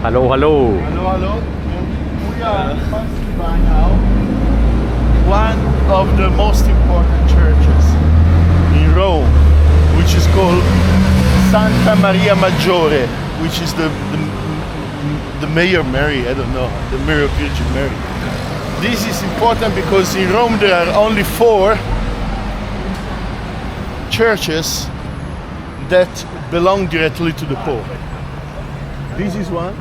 Hello, hello. Hello, hello. We are passing by now one of the most important churches in Rome, which is called Santa Maria Maggiore, which is the Mayor Mary, I don't know, the Mary of Virgin Mary. This is important because in Rome there are only 4 churches that belong directly to the Pope. This is one.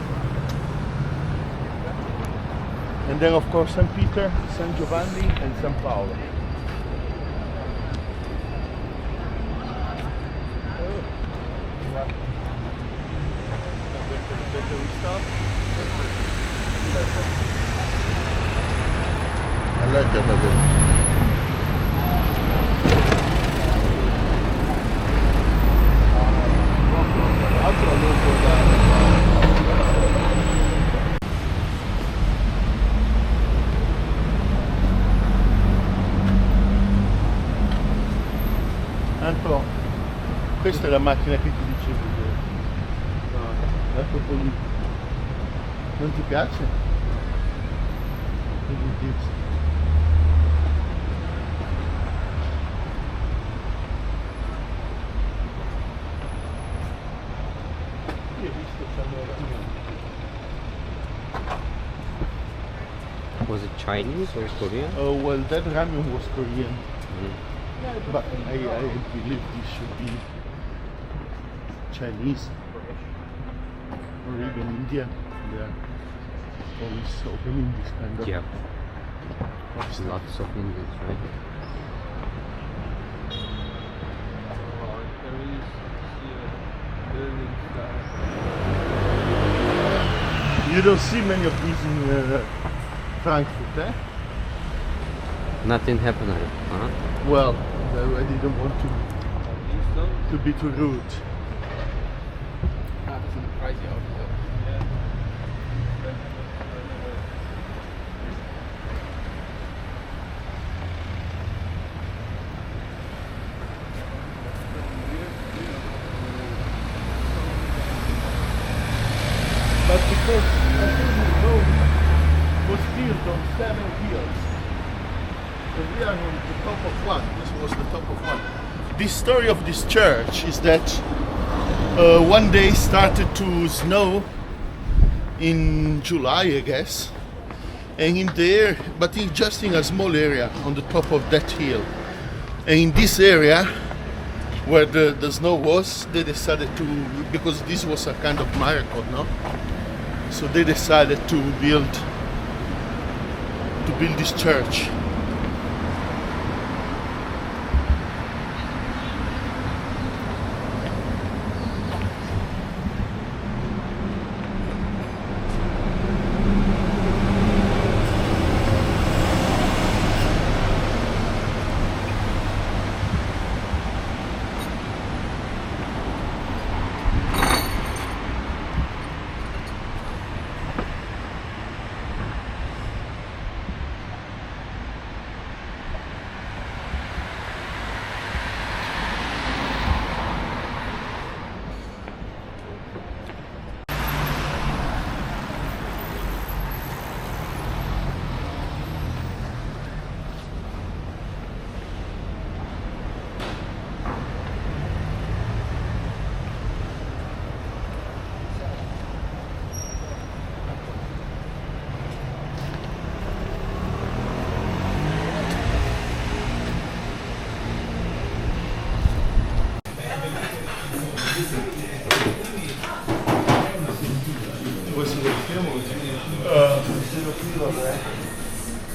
And then of course St. Peter, St. Giovanni and St. Paolo. I like that a bit. Anto, questa è la macchina che ti dicevo. È proprio lì. Non ti piace? Non ti piace. Io ho visto Was it Chinese or Korean? oh well, that ramen was Korean. But I believe this should be Chinese or even Indian. They are always opening this kind of Yeah, stuff. lots of Indians, right? You don't see many of these in Frankfurt, eh? Nothing happened. Huh? Well, I didn't want to be too rude. But because I think Rome was built on 7 hills. So we are on the top of one. This was the top of one. The story of this church is that one day started to snow in July, I guess, and in there, but just in a small area on the top of that hill. And in this area, where the snow was, they decided to, because this was a kind of miracle, no? So they decided to build this church.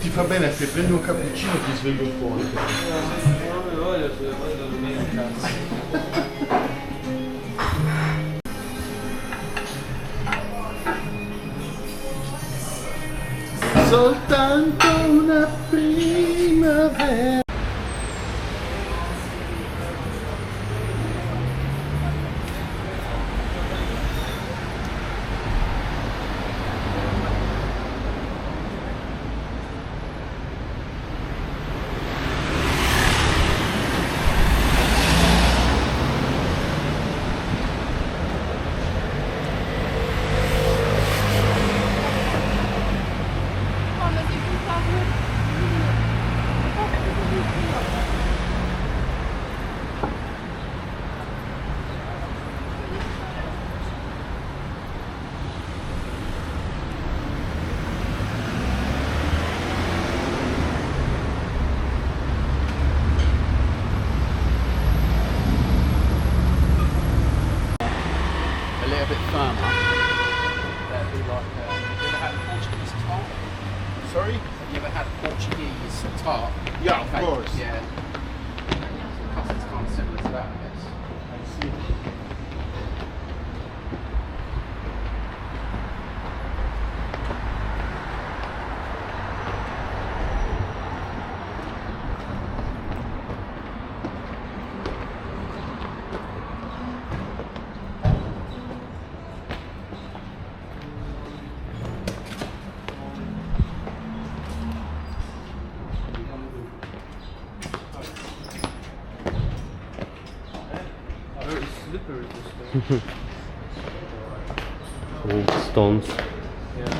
Ti fa bene se prendi un cappuccino ti sveglio un po'. Non mi voglio se quando domenica. Soltanto una primavera. little bit firmer. That'd be like, you ever had Portuguese tart? Sorry? Have you ever had Portuguese tart? Yeah, of course. Yeah. So custard's kind of similar to that, I guess. I see. Very slippery this thing. Old stones. Yeah.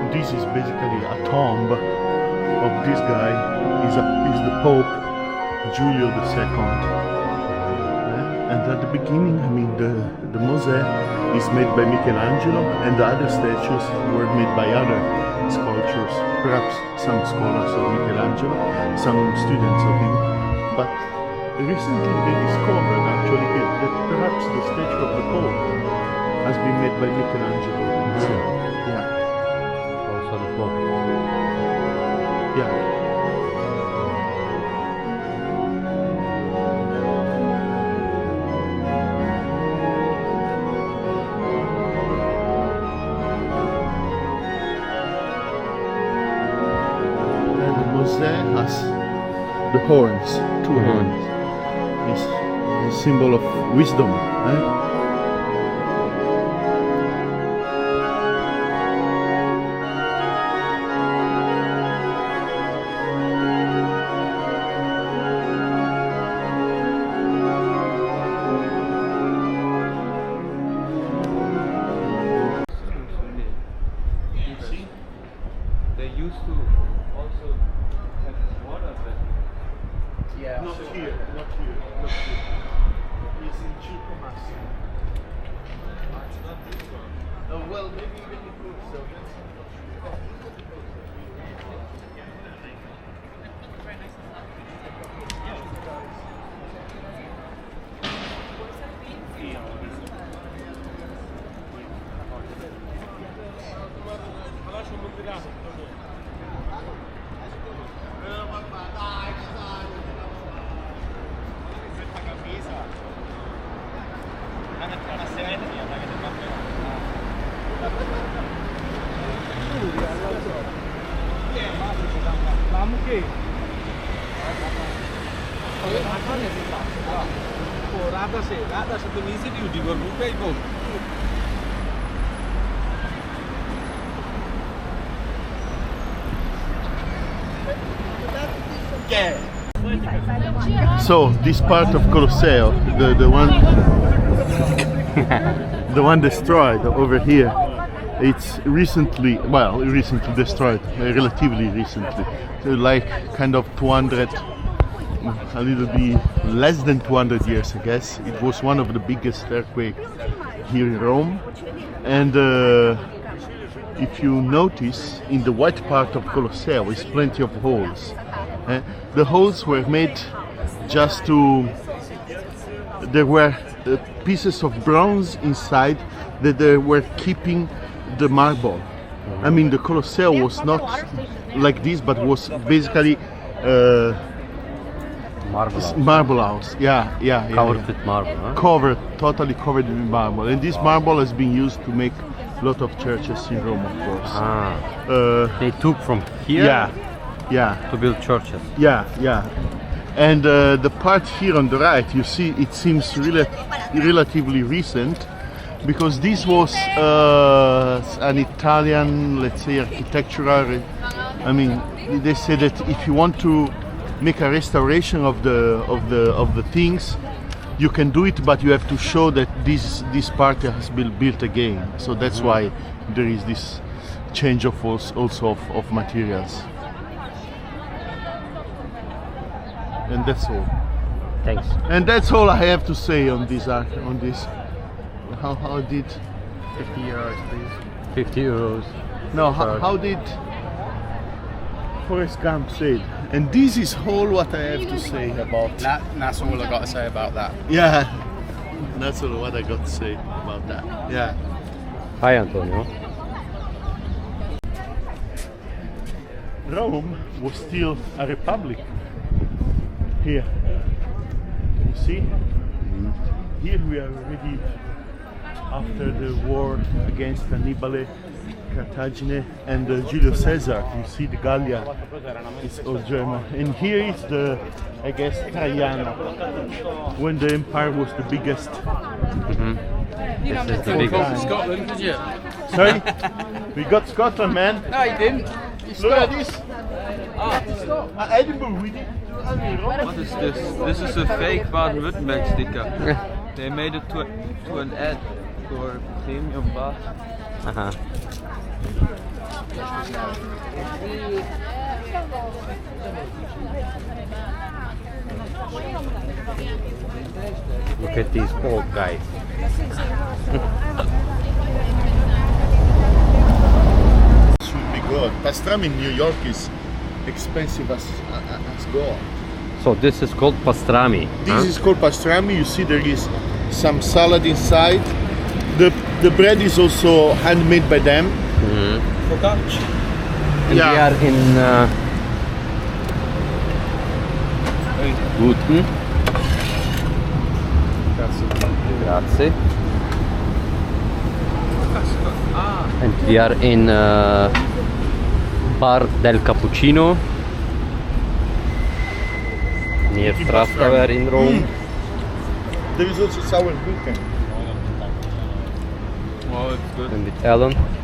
This is basically a tomb of this guy. He's the Pope Julio II. And at the beginning, I mean, the Mose is made by Michelangelo, and the other statues were made by other sculptors, perhaps some scholars of Michelangelo, some students of him. But recently they discovered actually that perhaps the statue of the Pope has been made by Michelangelo himself. Yeah. Also the Pope. Yeah. And Mose has the horns, two horns. Yes. symbol of wisdom. Eh? They used to also have water, but Yeah. Not here, not here, not here. It's in Chilcomas. Oh, well, maybe even in Curso. So this part of Colosseo, the one the one destroyed over here, it's recently destroyed, relatively recently. So like kind of 200, a little bit less than 200 years, I guess. It was one of the biggest earthquakes here in Rome, and if you notice, in the white part of Colosseo is plenty of holes. The holes were made just to... There were pieces of bronze inside that they were keeping the marble. I mean, the Colosseo was not like this, but was basically marble house. Yeah. Covered with marble, huh? Totally covered with marble. And this marble has been used to make a lot of churches in Rome, of course. They took from here Yeah. to build churches. Yeah. And the part here on the right, you see, it seems relatively recent, because this was an Italian, let's say, architectural. I mean, they say that if you want to make a restoration of the things, you can do it, but you have to show that this part has been built again. So that's why there is this change of also of materials. And that's all. Thanks. And that's all I have to say on this art. On this, how did 50 euros, please. 50 euros. no how did Forrest Gump say it? And this is all what I have to say about. That's all I got to say about that. Yeah, that's all what I got to say about that. Yeah. Hi, Antonio. Rome was still a republic. Here, you see? Here we are already after the war against Annibale, Carthagine, and Julius Caesar. You see the Gallia, it's all German. And here is the, I guess, Traiano, when the empire was the biggest. This is the biggest. Scotland, did you? Sorry? We got Scotland, man. No, you didn't. Look at this. Edinburgh, we did. What is this? This is a fake Baden-Württemberg sticker. They made it to an ad for premium bus. Uh-huh. Look at these old guys. Should be good. Pastrami in New York is expensive as gold. So this is called pastrami. This is called pastrami. You see there is some salad inside. The bread is also handmade by them. Focaccia. And Yeah. we are in Guten. Grazie. And we are in Bar del Cappuccino, near Trastevere in Rome. There is also sour milk. Oh, it's good. En with Ellen.